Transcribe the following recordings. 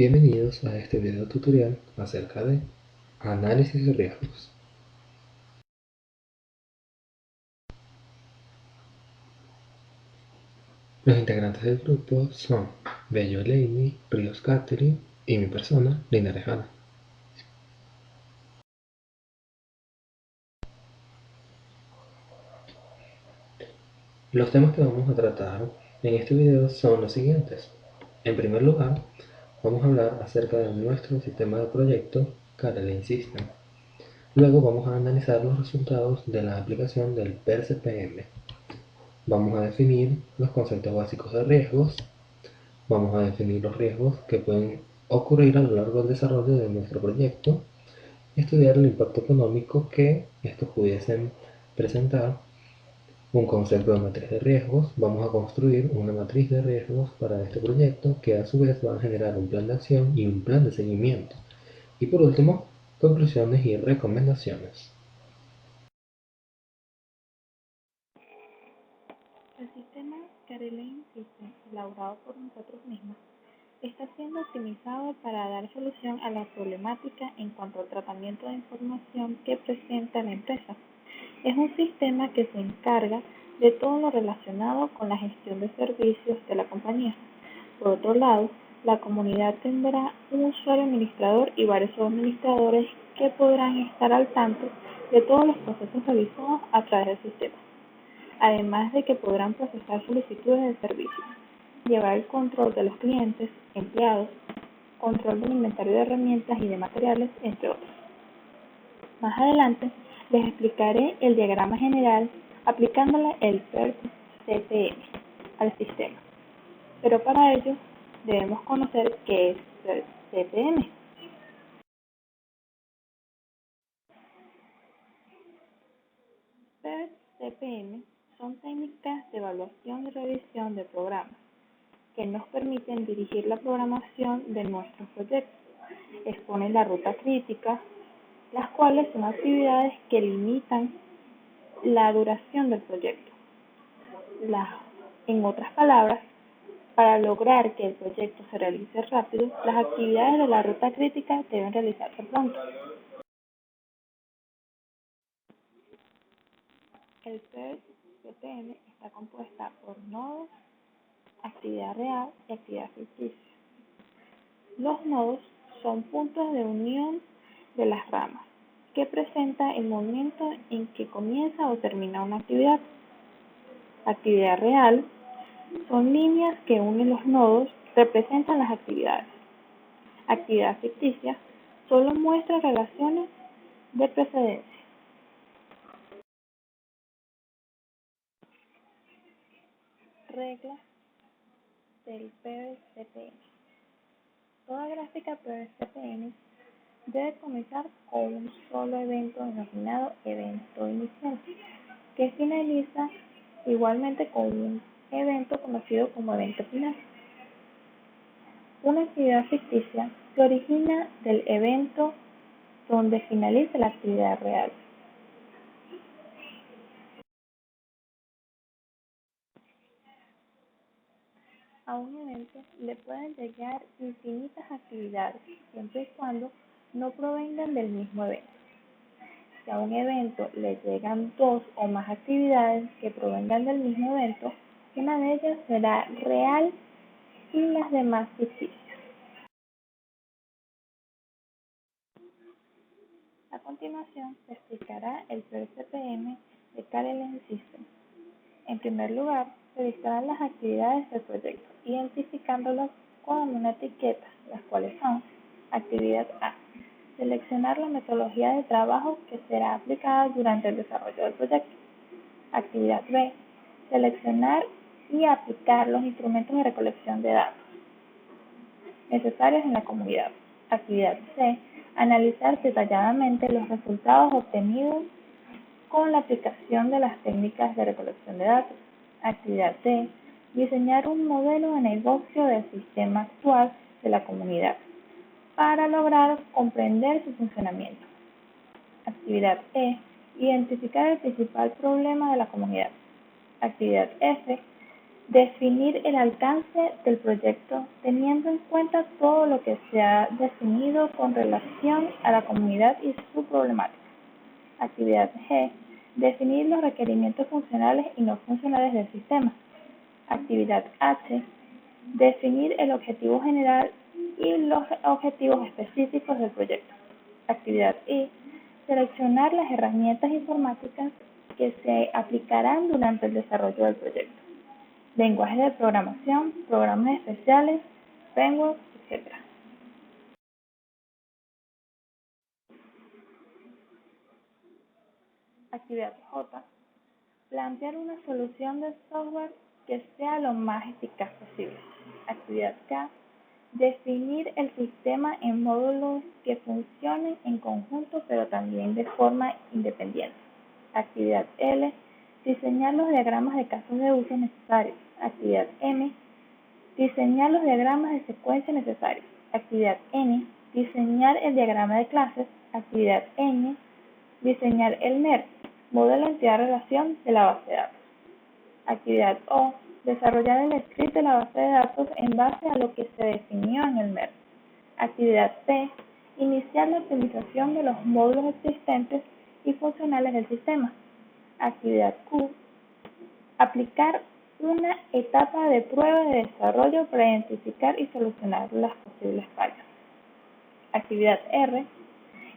Bienvenidos a este video tutorial acerca de análisis de riesgos. Los integrantes del grupo son Bello Leini, Ríos Catherine y mi persona, Lina Rejana. Los temas que vamos a tratar en este video son los siguientes. En primer lugar, vamos a hablar acerca de nuestro sistema de proyecto Carolyn System. Luego vamos a analizar los resultados de la aplicación del PERCPM. Vamos a definir los conceptos básicos de riesgos. Vamos a definir los riesgos que pueden ocurrir a lo largo del desarrollo de nuestro proyecto y estudiar el impacto económico que estos pudiesen presentar. Un concepto de matriz de riesgos. Vamos a construir una matriz de riesgos para este proyecto que a su vez va a generar un plan de acción y un plan de seguimiento. Y por último, conclusiones y recomendaciones. El sistema Carolyn System, elaborado por nosotros mismos, está siendo optimizado para dar solución a la problemática en cuanto al tratamiento de información que presenta la empresa. Es un sistema que se encarga de todo lo relacionado con la gestión de servicios de la compañía. Por otro lado, la comunidad tendrá un usuario administrador y varios administradores que podrán estar al tanto de todos los procesos realizados a través del sistema, además de que podrán procesar solicitudes de servicio, llevar el control de los clientes, empleados, control del inventario de herramientas y de materiales, entre otros. Más adelante les explicaré el diagrama general aplicándole el PERCPM al sistema, pero para ello debemos conocer qué es PERCPM. PERCPM son técnicas de evaluación y revisión de programas que nos permiten dirigir la programación de nuestros proyectos. Exponen la ruta crítica, las cuales son actividades que limitan la duración del proyecto. En otras palabras, para lograr que el proyecto se realice rápido, las actividades de la ruta crítica deben realizarse pronto. El PERCPM está compuesta por nodos, actividad real y actividad ficticia. Los nodos son puntos de unión de las ramas que presenta el momento en que comienza o termina una actividad. Actividad real son líneas que unen los nodos, representan las actividades. Actividad ficticia solo muestra relaciones de precedencia. Reglas del PERCPM. Toda gráfica PERCPM debe comenzar con un solo evento denominado evento inicial, que finaliza igualmente con un evento conocido como evento final. Una actividad ficticia se origina del evento donde finaliza la actividad real. A un evento le pueden llegar infinitas actividades, siempre y cuando no provengan del mismo evento. Si a un evento le llegan dos o más actividades que provengan del mismo evento, una de ellas será real y las demás ficticias. A continuación se explicará el PERCPM de Carolyn System. En primer lugar, se listarán las actividades del proyecto, identificándolas con una etiqueta, las cuales son: actividad A, seleccionar la metodología de trabajo que será aplicada durante el desarrollo del proyecto. Actividad B, seleccionar y aplicar los instrumentos de recolección de datos necesarios en la comunidad. Actividad C, analizar detalladamente los resultados obtenidos con la aplicación de las técnicas de recolección de datos. Actividad D, diseñar un modelo de negocio del sistema actual de la comunidad para lograr comprender su funcionamiento. Actividad E, identificar el principal problema de la comunidad. Actividad F, Definir el alcance del proyecto teniendo en cuenta todo lo que se ha definido con relación a la comunidad y su problemática. Actividad G. Definir los requerimientos funcionales y no funcionales del sistema. Actividad H. Definir el objetivo general y los objetivos específicos del proyecto. Actividad I. Seleccionar las herramientas informáticas que se aplicarán durante el desarrollo del proyecto. Lenguajes de programación, programas especiales, frameworks, etc. Actividad J. Plantear una solución de software que sea lo más eficaz posible. Actividad K. Definir el sistema en módulos que funcionen en conjunto pero también de forma independiente. Actividad L. Diseñar los diagramas de casos de uso necesarios. Actividad M. Diseñar los diagramas de secuencia necesarios. Actividad N. Diseñar el diagrama de clases. Actividad N. Diseñar el MER, modelo entidad-relación de la base de datos. Actividad O. Desarrollar el script de la base de datos en base a lo que se definió en el MER. Actividad P. Iniciar la optimización de los módulos existentes y funcionales del sistema. Actividad Q. Aplicar una etapa de prueba de desarrollo para identificar y solucionar las posibles fallas. Actividad R.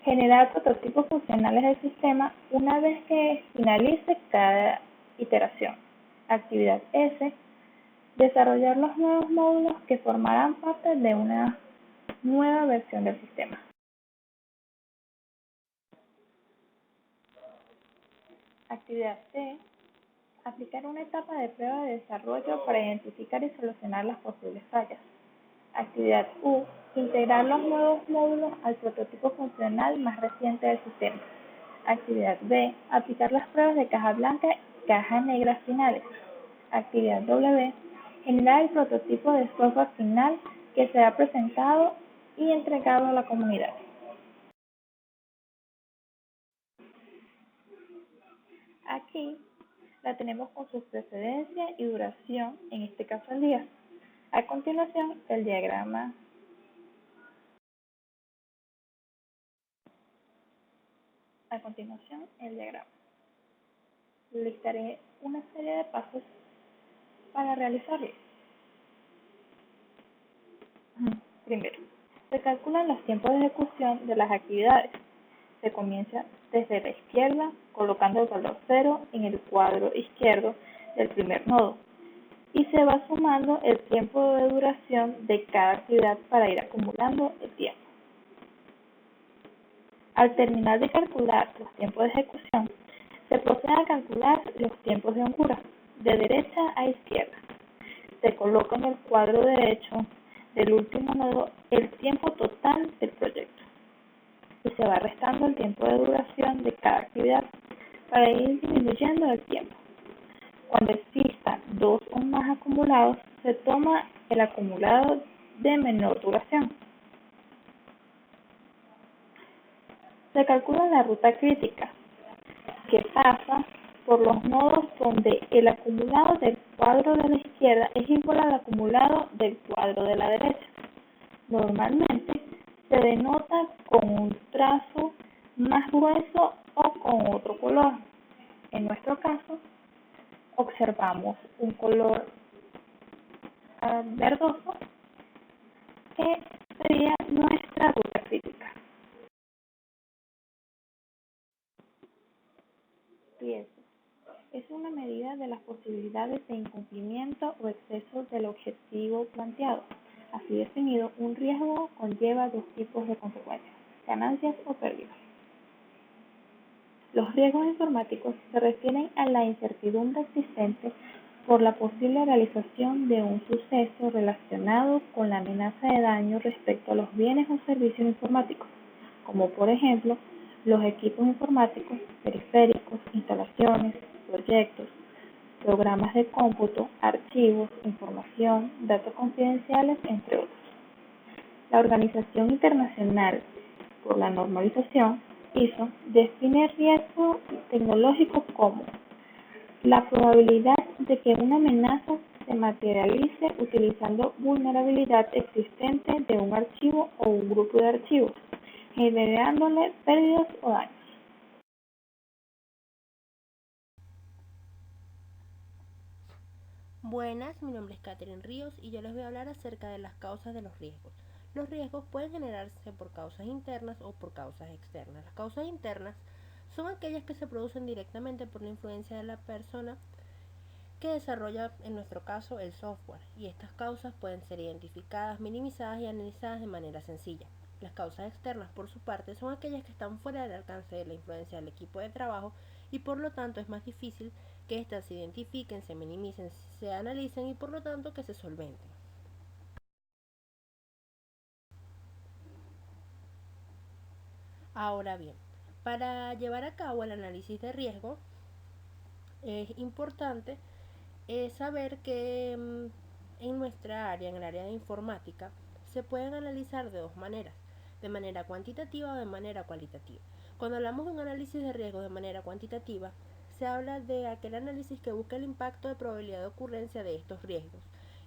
Generar prototipos funcionales del sistema una vez que finalice cada iteración. Actividad S. Desarrollar los nuevos módulos que formarán parte de una nueva versión del sistema. Actividad T. Aplicar una etapa de prueba de desarrollo para identificar y solucionar las posibles fallas. Actividad U. Integrar los nuevos módulos al prototipo funcional más reciente del sistema. Actividad B. Aplicar las pruebas de caja blanca y caja negra finales. Actividad W. Generar el prototipo de software final que será presentado y entregado a la comunidad. Aquí la tenemos con su precedencia y duración, en este caso el día. A continuación, el diagrama. Listaré una serie de pasos para realizarlo. Primero, se calculan los tiempos de ejecución de las actividades. Se comienza desde la izquierda, colocando el valor 0 en el cuadro izquierdo del primer nodo, y se va sumando el tiempo de duración de cada actividad para ir acumulando el tiempo. Al terminar de calcular los tiempos de ejecución, se procede a calcular los tiempos de hondura, de derecha a izquierda. Se coloca en el cuadro derecho del último nodo el tiempo total del proyecto y se va restando el tiempo de duración de cada actividad para ir disminuyendo el tiempo. Cuando existan dos o más acumulados, se toma el acumulado de menor duración. Se calcula la ruta crítica, que pasa por los nodos donde el acumulado del cuadro de la izquierda es igual al acumulado del cuadro de la derecha. Normalmente se denota con un trazo más grueso o con otro color. En nuestro caso, observamos un color verdoso que sería nuestra ruta crítica. 10. Es una medida de las posibilidades de incumplimiento o exceso del objetivo planteado. Así definido, un riesgo conlleva dos tipos de consecuencias: ganancias o pérdidas. Los riesgos informáticos se refieren a la incertidumbre existente por la posible realización de un suceso relacionado con la amenaza de daño respecto a los bienes o servicios informáticos, como por ejemplo los equipos informáticos, periféricos, instalaciones, proyectos, programas de cómputo, archivos, información, datos confidenciales, entre otros. La Organización Internacional por la Normalización, ISO, define riesgo tecnológico como la probabilidad de que una amenaza se materialice utilizando vulnerabilidad existente de un archivo o un grupo de archivos, generándole pérdidas o daños. Buenas, mi nombre es Catherine Ríos y yo les voy a hablar acerca de las causas de los riesgos. Los riesgos pueden generarse por causas internas o por causas externas. Las causas internas son aquellas que se producen directamente por la influencia de la persona que desarrolla, en nuestro caso, el software, y estas causas pueden ser identificadas, minimizadas y analizadas de manera sencilla. Las causas externas, por su parte, son aquellas que están fuera del alcance de la influencia del equipo de trabajo y por lo tanto es más difícil que éstas se identifiquen, se minimicen, se analicen y por lo tanto que se solventen. Ahora bien, para llevar a cabo el análisis de riesgo es importante saber que en nuestra área, en el área de informática, se pueden analizar de dos maneras, de manera cuantitativa o de manera cualitativa. Cuando hablamos de un análisis de riesgo de manera cuantitativa, se habla de aquel análisis que busca el impacto de probabilidad de ocurrencia de estos riesgos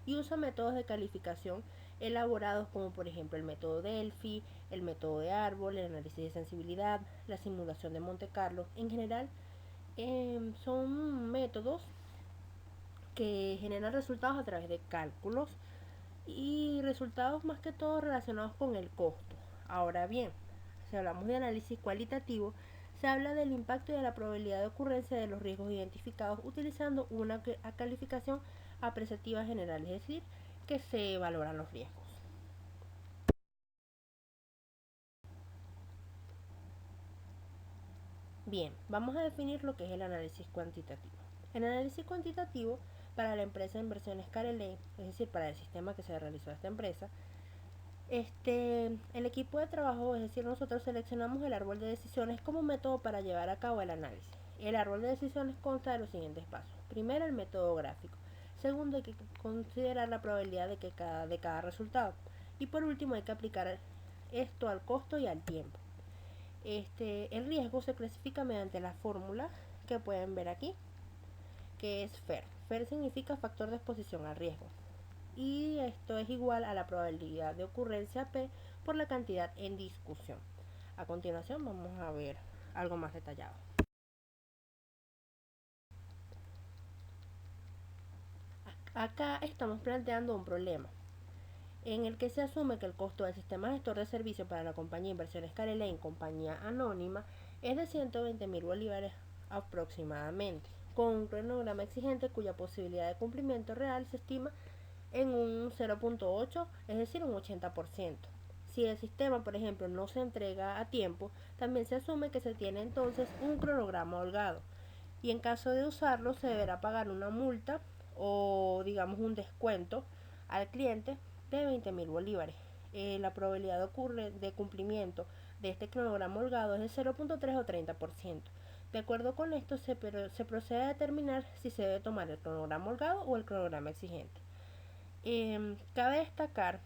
y usa métodos de calificación elaborados como por ejemplo el método Delphi, el método de árbol, el análisis de sensibilidad, la simulación de Monte Carlo. En general, son métodos que generan resultados a través de cálculos y resultados más que todo relacionados con el costo. Ahora bien, si hablamos de análisis cualitativo, se habla del impacto y de la probabilidad de ocurrencia de los riesgos identificados utilizando una calificación apreciativa general, es decir, que se valoran los riesgos. Bien, vamos a definir lo que es el análisis cuantitativo. El análisis cuantitativo para la empresa de inversiones Careley, es decir, para el sistema que se realizó a esta empresa, el equipo de trabajo, es decir, nosotros seleccionamos el árbol de decisiones como método para llevar a cabo el análisis. El árbol de decisiones consta de los siguientes pasos. Primero, el método gráfico. Segundo, hay que considerar la probabilidad de cada resultado. Y por último, hay que aplicar esto al costo y al tiempo. El riesgo se clasifica mediante la fórmula que pueden ver aquí, que es FER. FER significa factor de exposición al riesgo. Y esto es igual a la probabilidad de ocurrencia P por la cantidad en discusión. A continuación vamos a ver algo más detallado. Acá estamos planteando un problema en el que se asume que el costo del sistema gestor de servicio para la compañía Inversiones Careley, compañía anónima, es de 120.000 bolívares aproximadamente, con un cronograma exigente cuya posibilidad de cumplimiento real se estima en un 0.8, es decir, un 80%. Si el sistema, por ejemplo, no se entrega a tiempo, también se asume que se tiene entonces un cronograma holgado y en caso de usarlo se deberá pagar una multa o digamos un descuento al cliente de 20.000 bolívares. La probabilidad de cumplimiento de este cronograma holgado es de 0.3 o 30%. De acuerdo con esto, se procede a determinar si se debe tomar el cronograma holgado o el cronograma exigente. Cabe destacar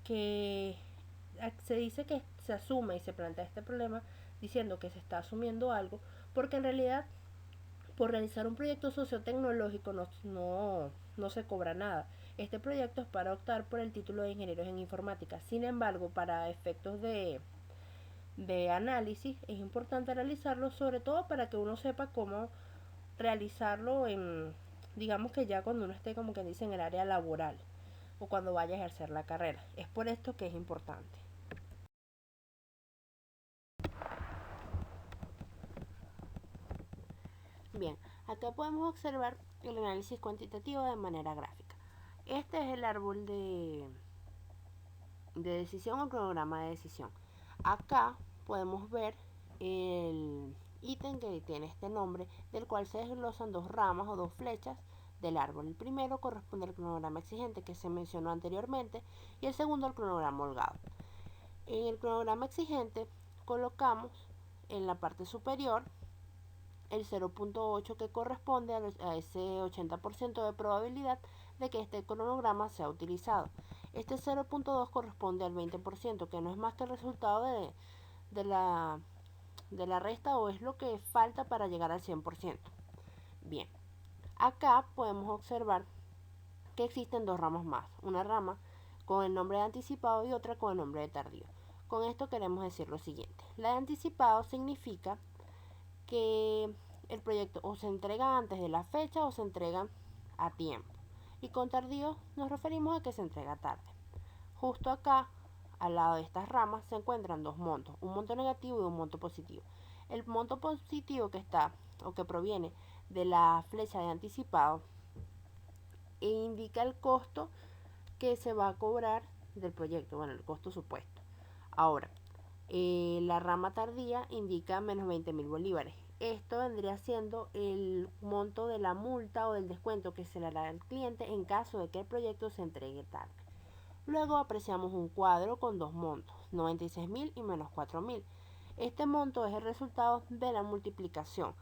que se dice que se asume y se plantea este problema diciendo que se está asumiendo algo, porque en realidad por realizar un proyecto sociotecnológico no se cobra nada. Este proyecto es para optar por el título de ingenieros en informática. Sin embargo, para efectos de análisis es importante realizarlo, sobre todo para que uno sepa cómo realizarlo digamos que ya cuando uno esté como que dice en el área laboral o cuando vaya a ejercer la carrera. Es por esto que es importante. Bien, acá podemos observar el análisis cuantitativo de manera gráfica. Este es el árbol de decisión o programa de decisión. Acá podemos ver el ítem que tiene este nombre, del cual se desglosan dos ramas o dos flechas del árbol. El primero corresponde al cronograma exigente que se mencionó anteriormente y el segundo al cronograma holgado. En el cronograma exigente colocamos en la parte superior el 0.8 que corresponde a ese 80% de probabilidad de que este cronograma sea utilizado. Este 0.2 corresponde al 20%, que no es más que el resultado de la resta o es lo que falta para llegar al 100%. Bien, acá podemos observar que existen dos ramas más, una rama con el nombre de anticipado y otra con el nombre de tardío. Con esto queremos decir lo siguiente: la de anticipado significa que el proyecto o se entrega antes de la fecha o se entrega a tiempo, y con tardío nos referimos a que se entrega tarde. Justo acá, al lado de estas ramas, se encuentran dos montos, un monto negativo y un monto positivo. El monto positivo que está o que proviene de la flecha de anticipado indica el costo que se va a cobrar del proyecto, bueno, el costo supuesto. Ahora, la rama tardía indica menos 20.000 bolívares. Esto vendría siendo el monto de la multa o del descuento que se le hará al cliente en caso de que el proyecto se entregue tarde. Luego apreciamos un cuadro con dos montos, 96.000 y menos 4.000. Este monto es el resultado de la multiplicación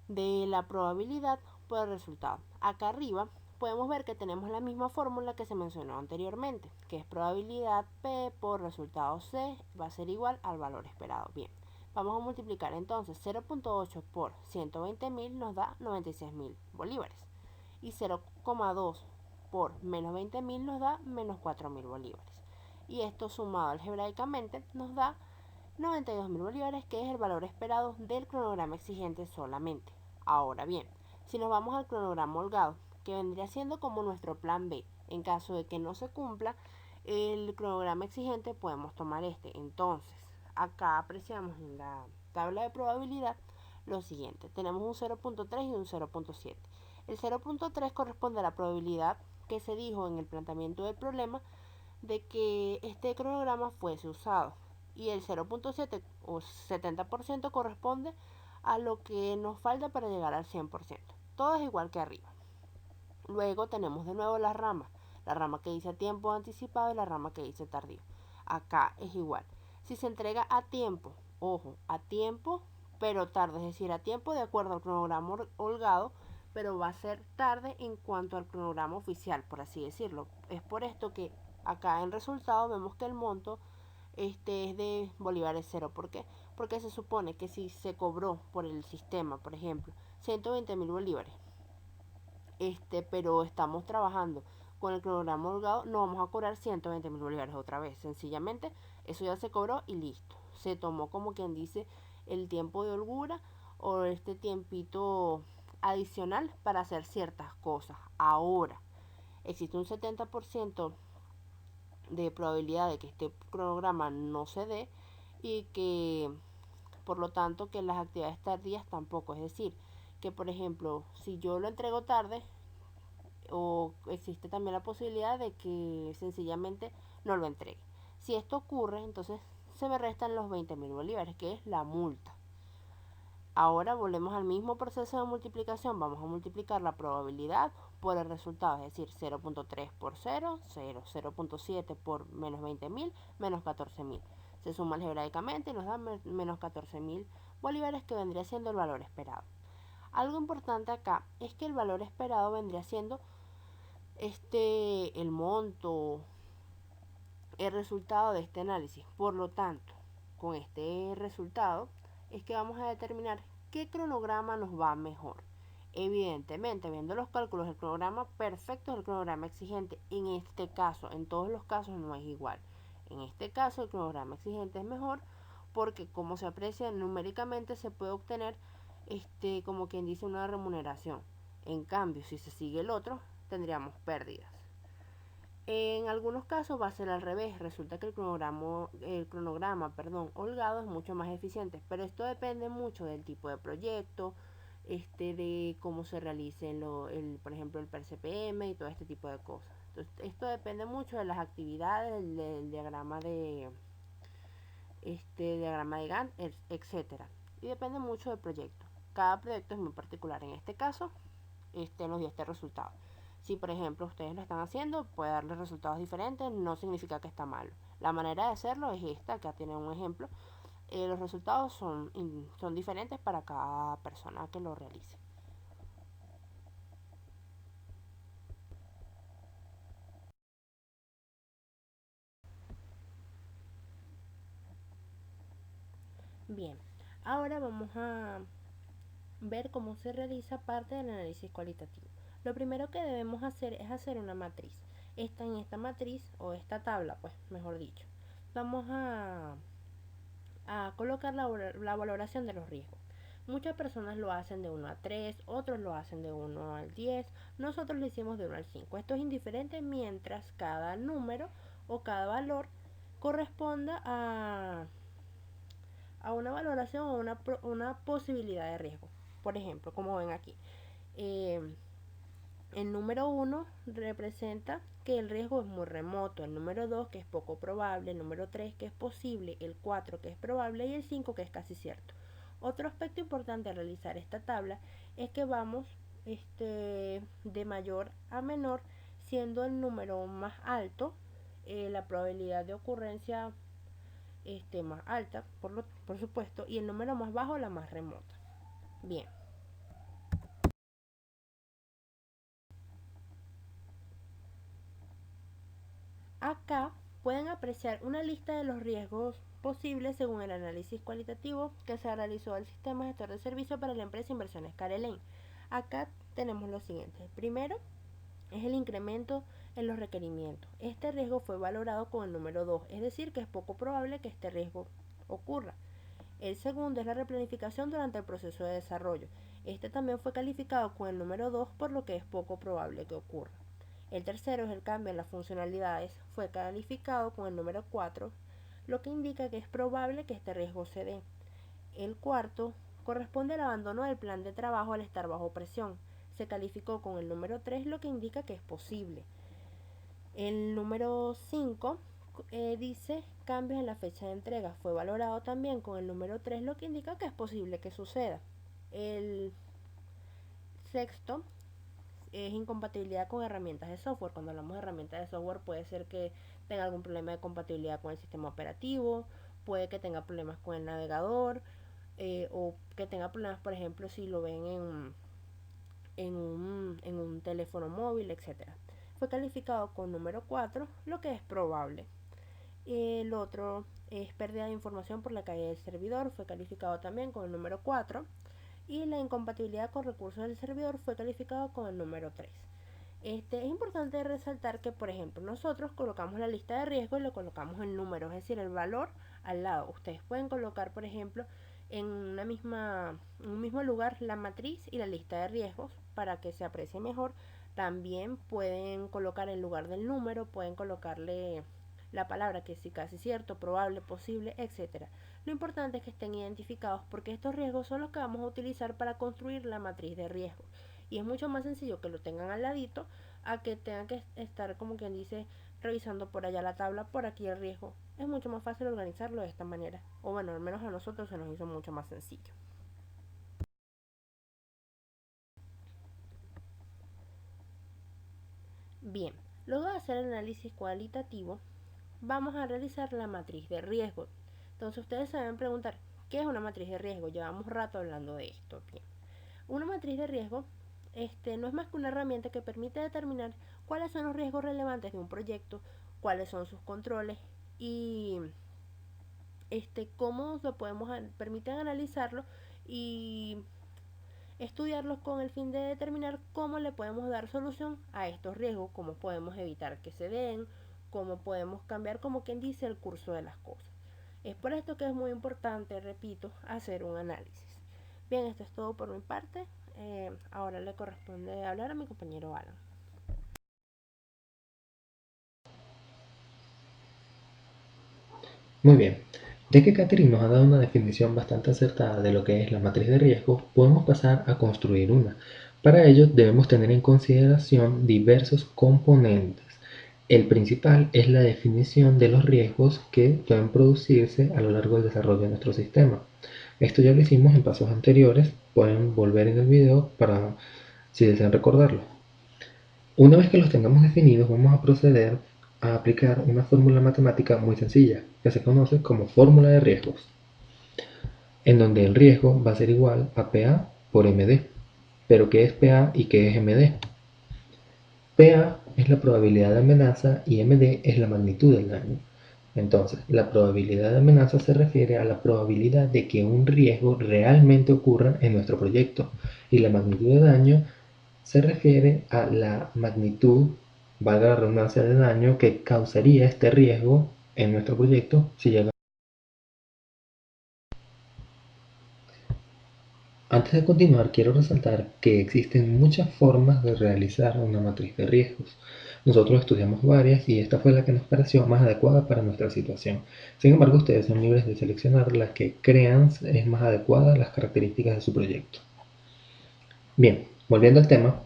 de la probabilidad por el resultado. Acá arriba podemos ver que tenemos la misma fórmula que se mencionó anteriormente, que es probabilidad P por resultado C va a ser igual al valor esperado. Bien, vamos a multiplicar entonces 0.8 por 120.000 nos da 96.000 bolívares y 0,2 por menos 20.000 nos da menos 4.000 bolívares. Y esto sumado algebraicamente nos da 92.000 bolívares, que es el valor esperado del cronograma exigente solamente. Ahora bien, si nos vamos al cronograma holgado, que vendría siendo como nuestro plan B, en caso de que no se cumpla el cronograma exigente, podemos tomar este. Entonces, acá apreciamos en la tabla de probabilidad lo siguiente: tenemos un 0.3 y un 0.7. El 0.3 corresponde a la probabilidad que se dijo en el planteamiento del problema de que este cronograma fuese usado, y el 0.7 o 70% corresponde a lo que nos falta para llegar al 100%. Todo es igual que arriba. Luego tenemos de nuevo la rama que dice tiempo anticipado y la rama que dice tardío. Acá es igual. Si se entrega a tiempo, ojo, a tiempo pero tarde, es decir, a tiempo de acuerdo al cronograma holgado, pero va a ser tarde en cuanto al cronograma oficial, por así decirlo. Es por esto que acá en resultado vemos que el monto es de bolívares cero. ¿Por qué? Porque se supone que si se cobró por el sistema, por ejemplo, 120.000 bolívares, pero estamos trabajando con el cronograma holgado, no vamos a cobrar 120.000 bolívares otra vez. Sencillamente, eso ya se cobró y listo. Se tomó, como quien dice, el tiempo de holgura o este tiempito adicional para hacer ciertas cosas. Ahora, existe un 70% de probabilidad de que este cronograma no se dé, y que por lo tanto que las actividades tardías tampoco. Es decir, que por ejemplo, si yo lo entrego tarde, o existe también la posibilidad de que sencillamente no lo entregue. Si esto ocurre, entonces se me restan los 20.000 bolívares, que es la multa. Ahora volvemos al mismo proceso de multiplicación. Vamos a multiplicar la probabilidad por el resultado, es decir, 0.3 por 0, 0, 0.7 por menos 20.000, menos 14.000. Se suma algebraicamente y nos da menos 14.000 bolívares, que vendría siendo el valor esperado. Algo importante acá es que el valor esperado vendría siendo el monto, el resultado de este análisis. Por lo tanto, con este resultado es que vamos a determinar qué cronograma nos va mejor. Evidentemente, viendo los cálculos, el cronograma perfecto es el cronograma exigente. En este caso, en todos los casos no es igual. En este caso, el cronograma exigente es mejor porque, como se aprecia numéricamente, se puede obtener, como quien dice, una remuneración. En cambio, si se sigue el otro, tendríamos pérdidas. En algunos casos va a ser al revés. Resulta que el cronograma holgado es mucho más eficiente, pero esto depende mucho del tipo de proyecto, de cómo se realice por ejemplo, el PRCPM y todo este tipo de cosas. Entonces, esto depende mucho de las actividades, del diagrama de Gantt, etcétera. Y depende mucho del proyecto. Cada proyecto es muy particular. En este caso, nos dio este resultado. Si por ejemplo ustedes lo están haciendo, puede darles resultados diferentes, no significa que está malo. La manera de hacerlo es esta. Acá tienen un ejemplo. Los resultados son diferentes para cada persona que lo realice. Bien, ahora vamos a ver cómo se realiza parte del análisis cualitativo. Lo primero que debemos hacer es hacer una matriz. En esta matriz, o esta tabla, pues, mejor dicho, vamos a colocar la valoración de los riesgos. Muchas personas lo hacen de 1 a 3, otros lo hacen de 1 al 10, nosotros lo hicimos de 1 al 5. Esto es indiferente mientras cada número o cada valor corresponda a una valoración o una posibilidad de riesgo. Por ejemplo, como ven aquí, el número 1 representa que el riesgo es muy remoto, el número 2 que es poco probable, el número 3 que es posible, el 4 que es probable y el 5 que es casi cierto. Otro aspecto importante al realizar esta tabla es que vamos de mayor a menor, siendo el número más alto la probabilidad de ocurrencia más alta, por supuesto, y el número más bajo la más remota. Bien. Acá pueden apreciar una lista de los riesgos posibles según el análisis cualitativo que se realizó del sistema gestor de servicio para la empresa Inversiones Carelane. Acá tenemos lo siguiente. El primero es el incremento en los requerimientos. Este riesgo fue valorado con el número 2, es decir, que es poco probable que este riesgo ocurra. El segundo es la replanificación durante el proceso de desarrollo. Este también fue calificado con el número 2, por lo que es poco probable que ocurra. El tercero es el cambio en las funcionalidades. Fue calificado con el número 4, lo que indica que es probable que este riesgo se dé. El cuarto corresponde al abandono del plan de trabajo al estar bajo presión. Se calificó con el número 3, lo que indica que es posible. El número 5 dice cambios en la fecha de entrega. Fue valorado también con el número 3, lo que indica que es posible que suceda. El sexto es incompatibilidad con herramientas de software. Cuando hablamos de herramientas de software puede ser que tenga algún problema de compatibilidad con el sistema operativo, puede que tenga problemas con el navegador, o que tenga problemas, por ejemplo, si lo ven en un teléfono móvil, etc. Fue calificado con número 4, lo que es probable. El otro es pérdida de información por la caída del servidor. Fue calificado también con el número 4. Y la incompatibilidad con recursos del servidor fue calificado con el número 3. Es importante resaltar que, por ejemplo, nosotros colocamos la lista de riesgos y le colocamos el número, es decir, el valor al lado. Ustedes pueden colocar, por ejemplo, en un mismo lugar la matriz y la lista de riesgos para que se aprecie mejor. También pueden colocar en lugar del número, pueden colocarle la palabra que sí, casi cierto, probable, posible, etc. Lo importante es que estén identificados porque estos riesgos son los que vamos a utilizar para construir la matriz de riesgos. Y es mucho más sencillo que lo tengan al ladito a que tengan que estar, como quien dice, revisando por allá la tabla, por aquí el riesgo. Es mucho más fácil organizarlo de esta manera. O bueno, al menos a nosotros se nos hizo mucho más sencillo. Bien, luego de hacer el análisis cualitativo, vamos a realizar la matriz de riesgo. Entonces ustedes se deben preguntar, ¿qué es una matriz de riesgo? Llevamos rato hablando de esto. Bien. Una matriz de riesgo no es más que una herramienta que permite determinar cuáles son los riesgos relevantes de un proyecto, cuáles son sus controles y cómo lo permiten analizarlo y estudiarlos con el fin de determinar cómo le podemos dar solución a estos riesgos, cómo podemos evitar que se den, cómo podemos cambiar, como quien dice, el curso de las cosas. Es por esto que es muy importante, repito, hacer un análisis. Bien, esto es todo por mi parte. Ahora le corresponde hablar a mi compañero Alan. Muy bien, ya que Catherine nos ha dado una definición bastante acertada de lo que es la matriz de riesgos, podemos pasar a construir una. Para ello debemos tener en consideración diversos componentes. El principal es la definición de los riesgos que pueden producirse a lo largo del desarrollo de nuestro sistema. Esto ya lo hicimos en pasos anteriores, pueden volver en el video para si desean recordarlo. Una vez que los tengamos definidos, vamos a proceder a aplicar una fórmula matemática muy sencilla, que se conoce como fórmula de riesgos, en donde el riesgo va a ser igual a PA por MD. ¿Pero qué es PA y qué es MD? PA es la probabilidad de amenaza y MD es la magnitud del daño. Entonces, la probabilidad de amenaza se refiere a la probabilidad de que un riesgo realmente ocurra en nuestro proyecto y la magnitud de daño se refiere a la magnitud, valga la redundancia, de daño que causaría este riesgo en nuestro proyecto si llega. Antes de continuar, quiero resaltar que existen muchas formas de realizar una matriz de riesgos. Nosotros estudiamos varias y esta fue la que nos pareció más adecuada para nuestra situación. Sin embargo, ustedes son libres de seleccionar la que crean es más adecuada a las características de su proyecto. Bien, volviendo al tema,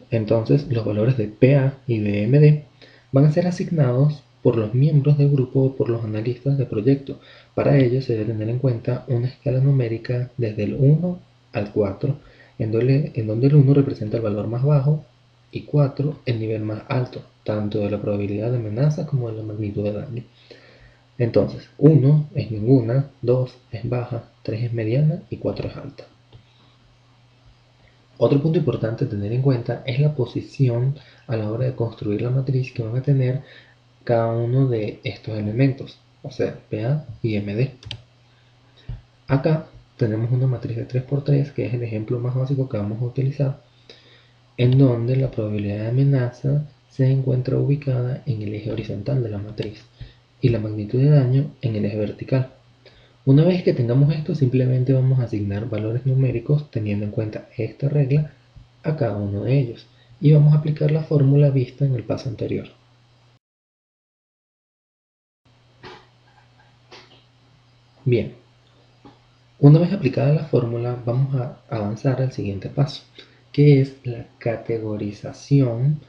entonces los valores de PA y de MD van a ser asignados por los miembros del grupo o por los analistas de proyecto. Para ello se debe tener en cuenta una escala numérica desde el 1 al 4, en donde el 1 representa el valor más bajo y 4 el nivel más alto, tanto de la probabilidad de amenaza como de la magnitud de daño. Entonces, 1 es ninguna, 2 es baja, 3 es mediana y 4 es alta. Otro punto importante a tener en cuenta es la posición a la hora de construir la matriz que van a tener cada uno de estos elementos, o sea, PA y MD. Acá tenemos una matriz de 3×3, que es el ejemplo más básico que vamos a utilizar, en donde la probabilidad de amenaza se encuentra ubicada en el eje horizontal de la matriz y la magnitud de daño en el eje vertical. Una vez que tengamos esto, simplemente vamos a asignar valores numéricos teniendo en cuenta esta regla a cada uno de ellos y vamos a aplicar la fórmula vista en el paso anterior. Bien, una vez aplicada la fórmula vamos a avanzar al siguiente paso, que es la categorización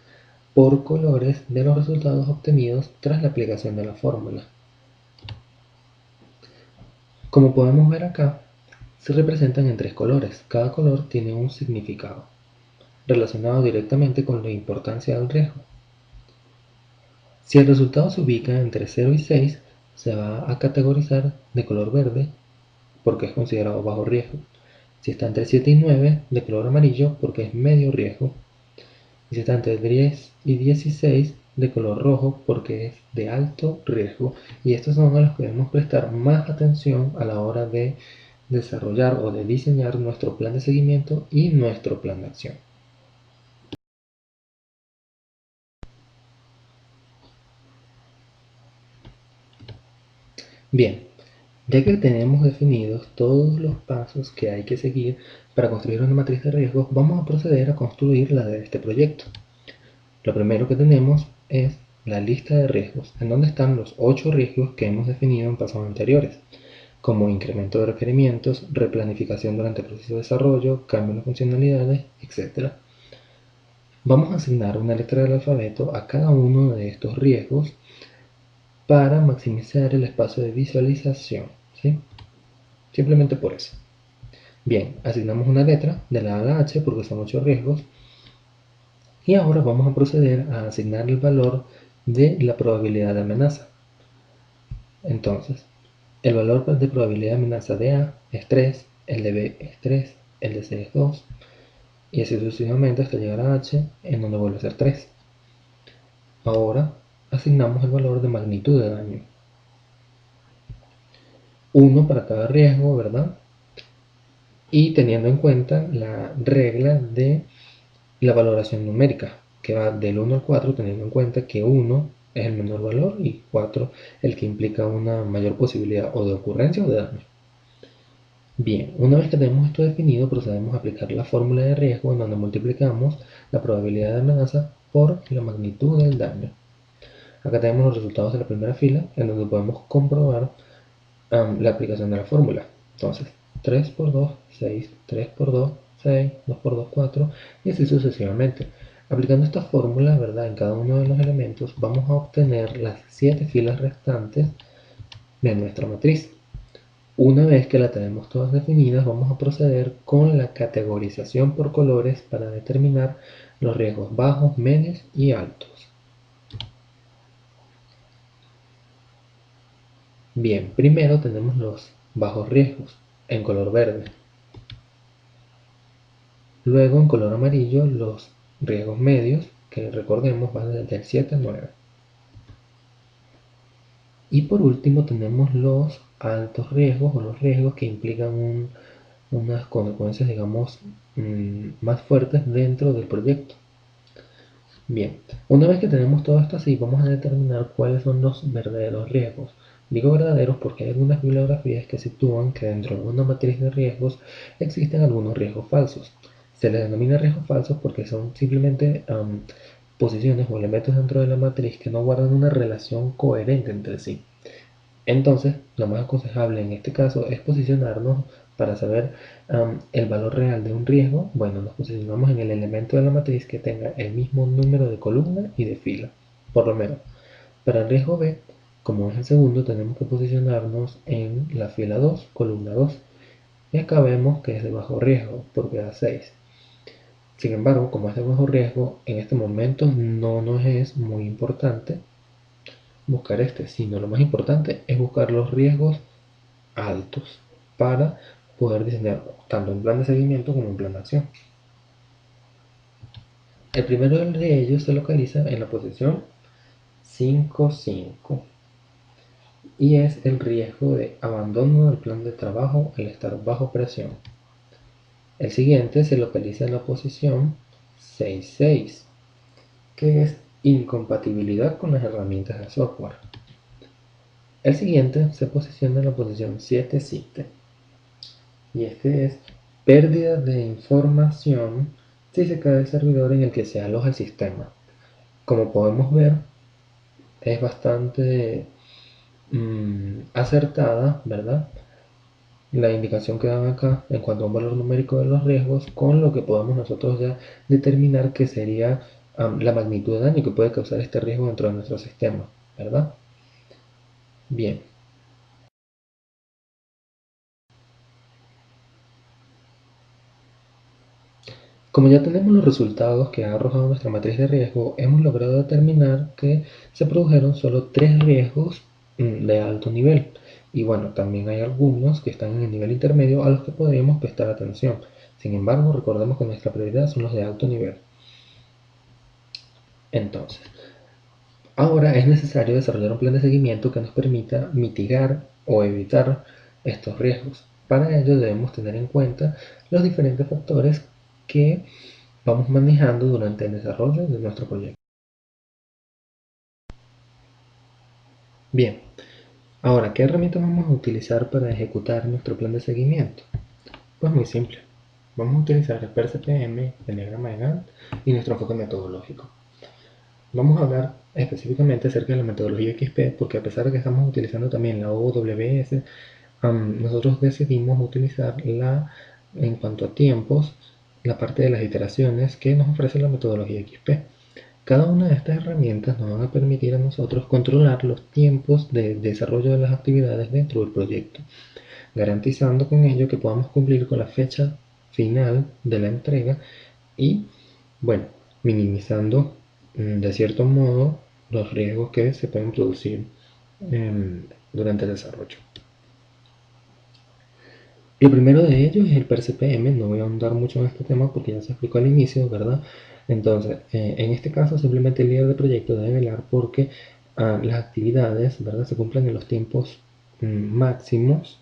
por colores de los resultados obtenidos tras la aplicación de la fórmula. Como podemos ver acá, se representan en 3 colores. Cada color tiene un significado relacionado directamente con la importancia del riesgo. Si el resultado se ubica entre 0 y 6, se va a categorizar de color verde porque es considerado bajo riesgo. Si está entre 7 y 9, de color amarillo porque es medio riesgo. Y si está entre 10 y 16, de color rojo porque es de alto riesgo. Y estos son a los que debemos prestar más atención a la hora de desarrollar o de diseñar nuestro plan de seguimiento y nuestro plan de acción. Bien, ya que tenemos definidos todos los pasos que hay que seguir para construir una matriz de riesgos, vamos a proceder a construir la de este proyecto. Lo primero que tenemos es la lista de riesgos, en donde están los 8 riesgos que hemos definido en pasos anteriores, como incremento de requerimientos, replanificación durante el proceso de desarrollo, cambio de funcionalidades, etc. Vamos a asignar una letra del alfabeto a cada uno de estos riesgos para maximizar el espacio de visualización, ¿sí? Simplemente por eso. Bien, asignamos una letra de la A a la H porque son 8 riesgos. Y ahora vamos a proceder a asignar el valor de la probabilidad de amenaza. Entonces, el valor de probabilidad de amenaza de A es 3, el de B es 3, el de C es 2, y así sucesivamente hasta llegar a H, en donde vuelve a ser 3. Ahora asignamos el valor de magnitud de daño. 1 para cada riesgo, ¿verdad? Y teniendo en cuenta la regla de la valoración numérica, que va del 1 al 4, teniendo en cuenta que 1 es el menor valor y 4 el que implica una mayor posibilidad o de ocurrencia o de daño. Bien, una vez que tenemos esto definido, procedemos a aplicar la fórmula de riesgo en donde multiplicamos la probabilidad de amenaza por la magnitud del daño. Acá tenemos los resultados de la primera fila, en donde podemos comprobar la aplicación de la fórmula. Entonces, 3 por 2, 6, 3 por 2, 6, 2 por 2, 4, y así sucesivamente. Aplicando esta fórmula, ¿verdad? En cada uno de los elementos, vamos a obtener las 7 filas restantes de nuestra matriz. Una vez que la tenemos todas definidas, vamos a proceder con la categorización por colores para determinar los riesgos bajos, medios y altos. Bien, primero tenemos los bajos riesgos en color verde. Luego en color amarillo los riesgos medios, que recordemos van desde el 7 al 9. Y por último tenemos los altos riesgos o los riesgos que implican unas consecuencias, digamos, más fuertes dentro del proyecto. Bien, una vez que tenemos todo esto así, vamos a determinar cuáles son los verdaderos riesgos. Digo verdaderos porque hay algunas bibliografías que sitúan que dentro de una matriz de riesgos existen algunos riesgos falsos. Se les denomina riesgos falsos porque son simplemente posiciones o elementos dentro de la matriz que no guardan una relación coherente entre sí. Entonces, lo más aconsejable en este caso es posicionarnos para saber el valor real de un riesgo. Bueno, nos posicionamos en el elemento de la matriz que tenga el mismo número de columna y de fila, por lo menos. Para el riesgo B, como es el segundo, tenemos que posicionarnos en la fila 2, columna 2. Y acá vemos que es de bajo riesgo, porque da 6. Sin embargo, como es de bajo riesgo, en este momento no nos es muy importante buscar este, sino lo más importante es buscar los riesgos altos para poder diseñar tanto un plan de seguimiento como un plan de acción. El primero de ellos se localiza en la posición 5.5 y es el riesgo de abandono del plan de trabajo al estar bajo presión. El siguiente se localiza en la posición 6.6, que es incompatibilidad con las herramientas de software. El siguiente se posiciona en la posición 7.7 y este es pérdida de información si se cae el servidor en el que se aloja el sistema. Como podemos ver, es bastante acertada, ¿verdad? La indicación que dan acá en cuanto a un valor numérico de los riesgos, con lo que podemos nosotros ya determinar que sería la magnitud de daño que puede causar este riesgo dentro de nuestro sistema, ¿verdad? Bien. Como ya tenemos los resultados que ha arrojado nuestra matriz de riesgo, hemos logrado determinar que se produjeron solo 3 riesgos de alto nivel. Y bueno, también hay algunos que están en el nivel intermedio a los que podríamos prestar atención. Sin embargo, recordemos que nuestra prioridad son los de alto nivel. Entonces, ahora es necesario desarrollar un plan de seguimiento que nos permita mitigar o evitar estos riesgos. Para ello debemos tener en cuenta los diferentes factores que vamos manejando durante el desarrollo de nuestro proyecto. Bien, ahora, ¿qué herramientas vamos a utilizar para ejecutar nuestro plan de seguimiento? Pues muy simple. Vamos a utilizar el PERCPM, el diagrama de Gantt y nuestro enfoque metodológico. Vamos a hablar específicamente acerca de la metodología XP porque a pesar de que estamos utilizando también la OWS, nosotros decidimos utilizar en cuanto a tiempos, la parte de las iteraciones que nos ofrece la metodología XP. Cada una de estas herramientas nos van a permitir a nosotros controlar los tiempos de desarrollo de las actividades dentro del proyecto, garantizando con ello que podamos cumplir con la fecha final de la entrega y, bueno, minimizando de cierto modo los riesgos que se pueden producir durante el desarrollo. El primero de ellos es el PERCPM, no voy a ahondar mucho en este tema porque ya se explicó al inicio, ¿verdad? Entonces, en este caso simplemente el líder de proyecto debe velar porque las actividades, ¿verdad?, se cumplan en los tiempos máximos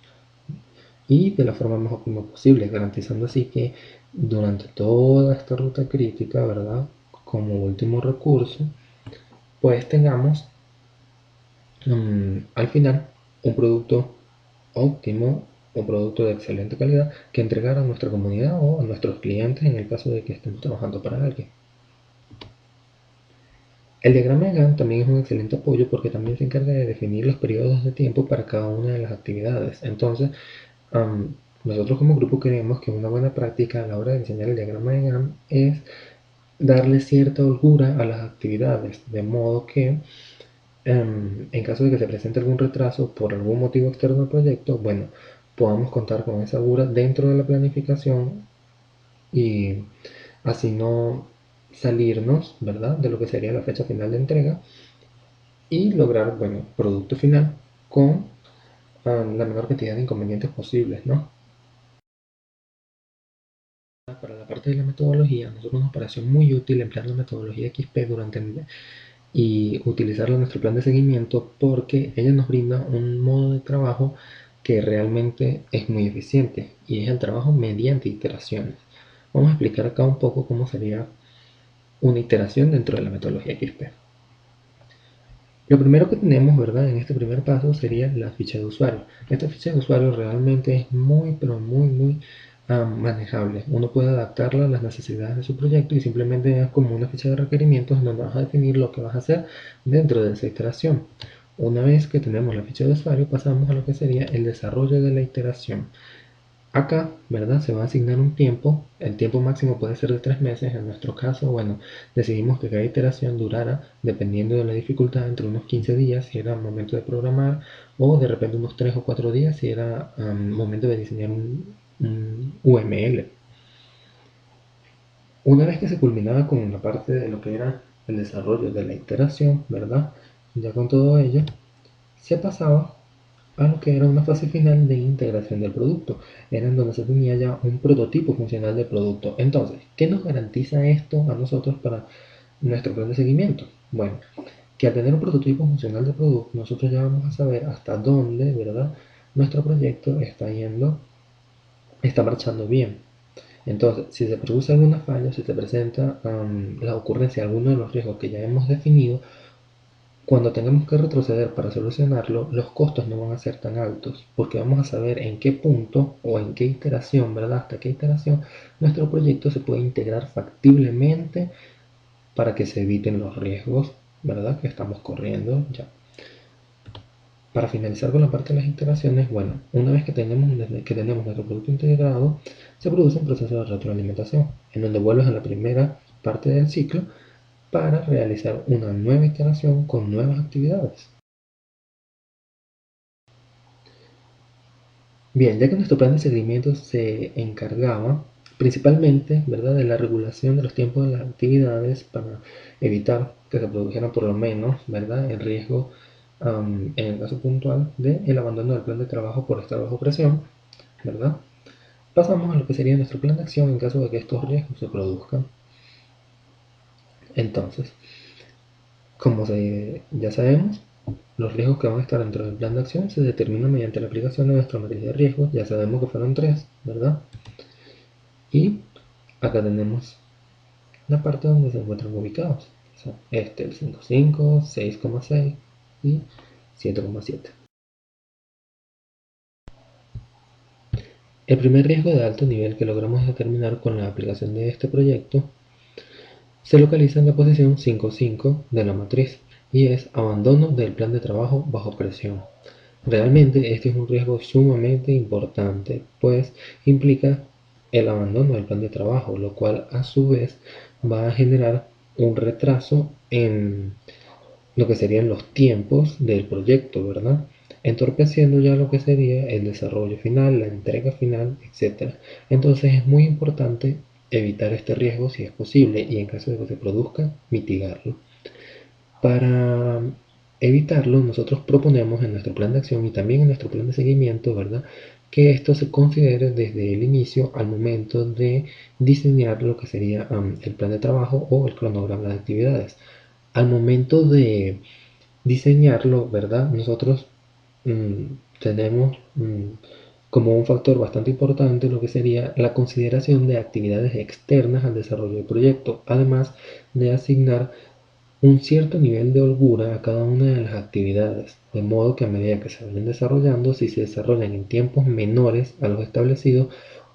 y de la forma más óptima posible, garantizando así que durante toda esta ruta crítica, ¿verdad?, como último recurso, pues tengamos al final un producto óptimo, un producto de excelente calidad que entregar a nuestra comunidad o a nuestros clientes en el caso de que estemos trabajando para alguien. El diagrama de Gantt también es un excelente apoyo porque también se encarga de definir los periodos de tiempo para cada una de las actividades. Entonces, nosotros como grupo creemos que una buena práctica a la hora de diseñar el diagrama de Gantt es darle cierta holgura a las actividades, de modo que en caso de que se presente algún retraso por algún motivo externo al proyecto, bueno, podamos contar con esa holgura dentro de la planificación y así no salirnos, ¿verdad?, de lo que sería la fecha final de entrega y lograr, bueno, producto final con la menor cantidad de inconvenientes posibles, ¿no? Para la parte de la metodología, a nosotros nos pareció muy útil emplear la metodología XP y utilizarla en nuestro plan de seguimiento porque ella nos brinda un modo de trabajo que realmente es muy eficiente y es el trabajo mediante iteraciones. Vamos a explicar acá un poco cómo sería una iteración dentro de la metodología XP. Lo primero que tenemos, ¿verdad? En este primer paso sería la ficha de usuario. Esta ficha de usuario realmente es muy, pero muy manejable. Uno puede adaptarla a las necesidades de su proyecto y simplemente es como una ficha de requerimientos donde vas a definir lo que vas a hacer dentro de esa iteración. Una vez que tenemos la ficha de usuario, pasamos a lo que sería el desarrollo de la iteración. Acá, ¿verdad? Se va a asignar un tiempo. El tiempo máximo puede ser de 3 meses. En nuestro caso, bueno, decidimos que cada iteración durara, dependiendo de la dificultad, entre unos 15 días si era momento de programar, o de repente unos 3 o 4 días si era momento de diseñar un UML. Una vez que se culminaba con la parte de lo que era el desarrollo de la iteración, ¿verdad? Ya con todo ello, se pasaba a lo que era una fase final de integración del producto. Era en donde se tenía ya un prototipo funcional del producto. Entonces, ¿qué nos garantiza esto a nosotros para nuestro plan de seguimiento? Bueno, que al tener un prototipo funcional del producto, nosotros ya vamos a saber hasta dónde, ¿verdad? Nuestro proyecto está marchando bien. Entonces, si se produce alguna falla, si se presenta la ocurrencia de alguno de los riesgos que ya hemos definido, cuando tengamos que retroceder para solucionarlo, los costos no van a ser tan altos, porque vamos a saber en qué punto o en qué iteración, ¿verdad? Hasta qué iteración nuestro proyecto se puede integrar factiblemente para que se eviten los riesgos, ¿verdad? Que estamos corriendo ya. Para finalizar con la parte de las iteraciones, bueno, una vez que tenemos nuestro producto integrado, se produce un proceso de retroalimentación, en donde vuelves a la primera parte del ciclo para realizar una nueva iteración con nuevas actividades. Bien, ya que nuestro plan de seguimiento se encargaba principalmente, ¿verdad?, de la regulación de los tiempos de las actividades para evitar que se produjeran por lo menos, ¿verdad?, el riesgo, en el caso puntual, del abandono del plan de trabajo por estar bajo presión, ¿verdad? Pasamos a lo que sería nuestro plan de acción en caso de que estos riesgos se produzcan. Entonces, ya sabemos, los riesgos que van a estar dentro del plan de acción se determinan mediante la aplicación de nuestra matriz de riesgos. Ya sabemos que fueron 3, ¿verdad? Y acá tenemos la parte donde se encuentran ubicados. O sea, el 5,5, 6,6 y 7,7. El primer riesgo de alto nivel que logramos determinar con la aplicación de este proyecto se localiza en la posición 5,5 de la matriz y es abandono del plan de trabajo bajo presión. Realmente este es un riesgo sumamente importante, pues implica el abandono del plan de trabajo, lo cual a su vez va a generar un retraso en lo que serían los tiempos del proyecto, ¿verdad? Entorpeciendo ya lo que sería el desarrollo final, la entrega final, etc. Entonces es muy importante evitar este riesgo si es posible y en caso de que se produzca, mitigarlo. Para evitarlo, nosotros proponemos en nuestro plan de acción y también en nuestro plan de seguimiento, ¿verdad?, que esto se considere desde el inicio al momento de diseñar lo que sería el plan de trabajo o el cronograma de actividades. Al momento de diseñarlo, ¿verdad?, nosotros tenemos como un factor bastante importante lo que sería la consideración de actividades externas al desarrollo del proyecto, además de asignar un cierto nivel de holgura a cada una de las actividades, de modo que a medida que se vayan desarrollando, si se desarrollan en tiempos menores a los establecidos,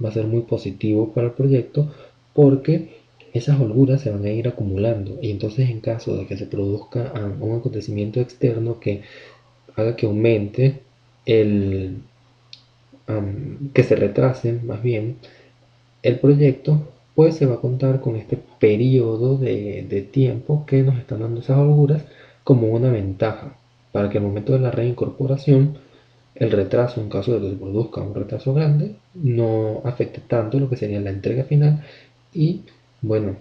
va a ser muy positivo para el proyecto porque esas holguras se van a ir acumulando y entonces en caso de que se produzca un acontecimiento externo que haga que aumente el que se retrase más bien el proyecto, pues se va a contar con este periodo de tiempo que nos están dando esas holguras como una ventaja para que al momento de la reincorporación el retraso, en caso de que se produzca un retraso grande, no afecte tanto lo que sería la entrega final y, bueno,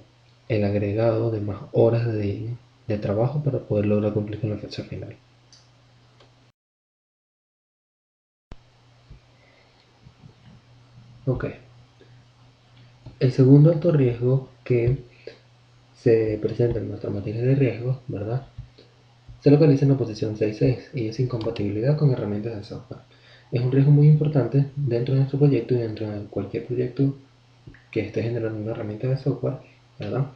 el agregado de más horas de trabajo para poder lograr cumplir con la fecha final. Ok. El segundo alto riesgo que se presenta en nuestra materia de riesgos, ¿verdad?, se localiza en la posición 6,6 y es incompatibilidad con herramientas de software. es un riesgo muy importante dentro de nuestro proyecto y dentro de cualquier proyecto que esté generando una herramienta de software, ¿verdad?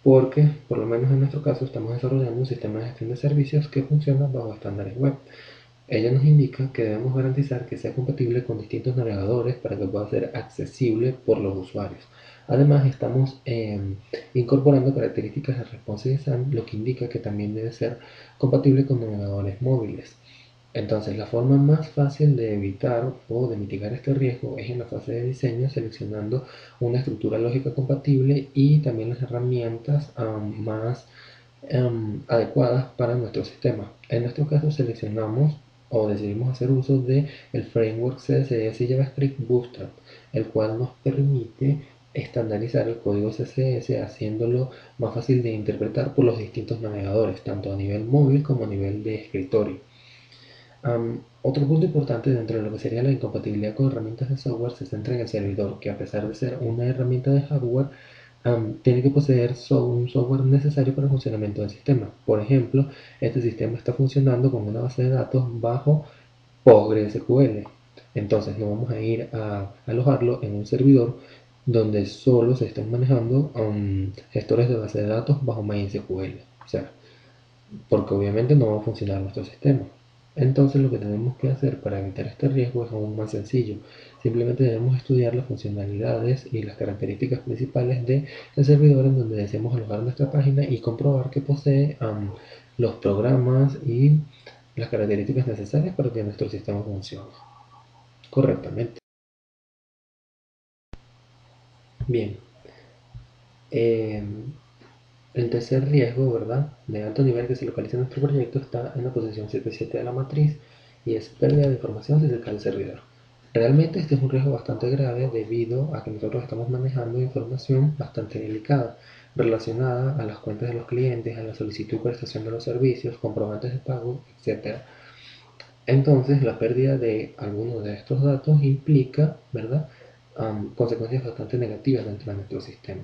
Porque, por lo menos en nuestro caso, estamos desarrollando un sistema de gestión de servicios que funciona bajo estándares web. Ella nos indica que debemos garantizar que sea compatible con distintos navegadores para que pueda ser accesible por los usuarios. Además, estamos incorporando características de Responsive Design, lo que indica que también debe ser compatible con navegadores móviles. Entonces, la forma más fácil de evitar o de mitigar este riesgo es en la fase de diseño, seleccionando una estructura lógica compatible y también las herramientas más adecuadas para nuestro sistema. En nuestro caso, seleccionamos o decidimos hacer uso de el framework CSS y JavaScript Bootstrap, el cual nos permite estandarizar el código CSS haciéndolo más fácil de interpretar por los distintos navegadores, tanto a nivel móvil como a nivel de escritorio. Otro punto importante dentro de lo que sería la incompatibilidad con herramientas de software se centra en el servidor, que a pesar de ser una herramienta de hardware, tiene que poseer un software necesario para el funcionamiento del sistema. Por ejemplo, este sistema está funcionando con una base de datos bajo PostgreSQL. Entonces no vamos a ir a alojarlo en un servidor donde solo se estén manejando gestores de base de datos bajo MySQL. O sea, porque obviamente no va a funcionar nuestro sistema. Entonces lo que tenemos que hacer para evitar este riesgo es aún más sencillo. Simplemente debemos estudiar las funcionalidades y las características principales del servidor en donde deseamos alojar nuestra página y comprobar que posee los programas y las características necesarias para que nuestro sistema funcione correctamente. Bien, eh, el tercer riesgo, ¿verdad?, de alto nivel que se localiza en nuestro proyecto está en la posición 77 de la matriz y es pérdida de información si se cae el servidor. Realmente este es un riesgo bastante grave debido a que nosotros estamos manejando información bastante delicada relacionada a las cuentas de los clientes, a la solicitud y prestación de los servicios, comprobantes de pago, etc. Entonces la pérdida de algunos de estos datos implica, ¿verdad?, consecuencias bastante negativas dentro de nuestro sistema.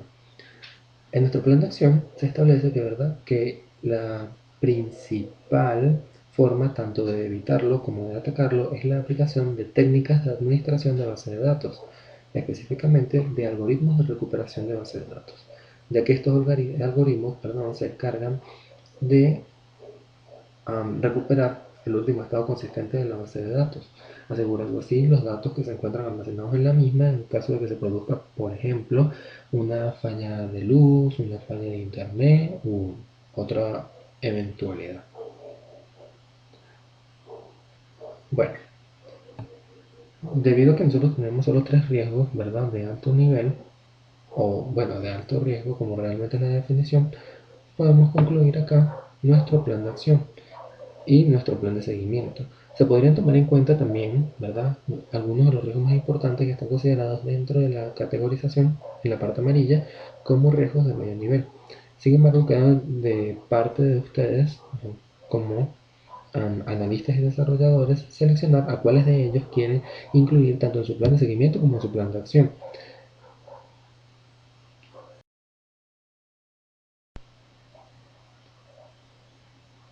En nuestro plan de acción se establece que, ¿verdad?, que la principal forma tanto de evitarlo como de atacarlo es la aplicación de técnicas de administración de base de datos, específicamente de algoritmos de recuperación de base de datos, ya que estos algoritmos se encargan de recuperar el último estado consistente de la base de datos, asegurando así los datos que se encuentran almacenados en la misma en caso de que se produzca, por ejemplo, una falla de luz, una falla de internet u otra eventualidad. Bueno, debido a que nosotros tenemos solo tres riesgos, ¿verdad?, de alto nivel, o bueno, de alto riesgo como realmente es la definición, podemos concluir acá nuestro plan de acción y nuestro plan de seguimiento. Se podrían tomar en cuenta también, ¿verdad?, algunos de los riesgos más importantes que están considerados dentro de la categorización en la parte amarilla como riesgos de medio nivel. Sin embargo, queda de parte de ustedes, como analistas y desarrolladores, seleccionar a cuáles de ellos quieren incluir tanto en su plan de seguimiento como en su plan de acción.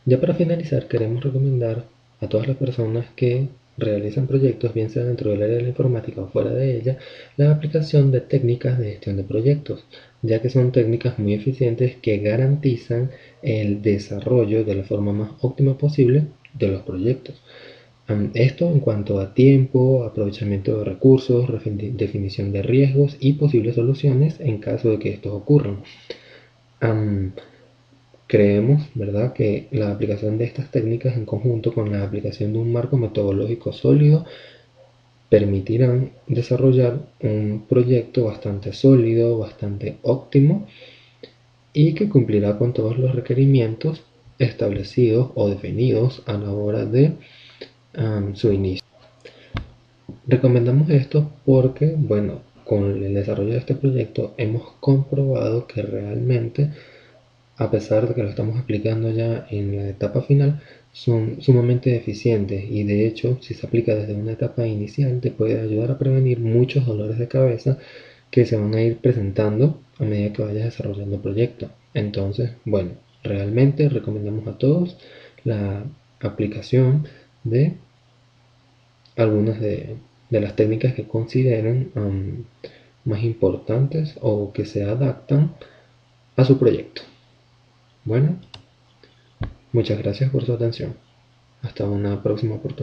Ya para finalizar, queremos recomendar a todas las personas que realizan proyectos, bien sea dentro del área de la informática o fuera de ella, la aplicación de técnicas de gestión de proyectos, ya que son técnicas muy eficientes que garantizan el desarrollo de la forma más óptima posible de los proyectos. Esto en cuanto a tiempo, aprovechamiento de recursos, definición de riesgos y posibles soluciones en caso de que estos ocurran. Creemos, ¿verdad?, que la aplicación de estas técnicas en conjunto con la aplicación de un marco metodológico sólido permitirán desarrollar un proyecto bastante sólido, bastante óptimo y que cumplirá con todos los requerimientos establecidos o definidos a la hora de su inicio. Recomendamos esto porque, bueno, con el desarrollo de este proyecto hemos comprobado que realmente, a pesar de que lo estamos aplicando ya en la etapa final, son sumamente eficientes y de hecho, si se aplica desde una etapa inicial, te puede ayudar a prevenir muchos dolores de cabeza que se van a ir presentando a medida que vayas desarrollando el proyecto. Entonces, bueno, realmente recomendamos a todos la aplicación de algunas de las técnicas que consideren más importantes o que se adaptan a su proyecto. Bueno, muchas gracias por su atención. Hasta una próxima oportunidad.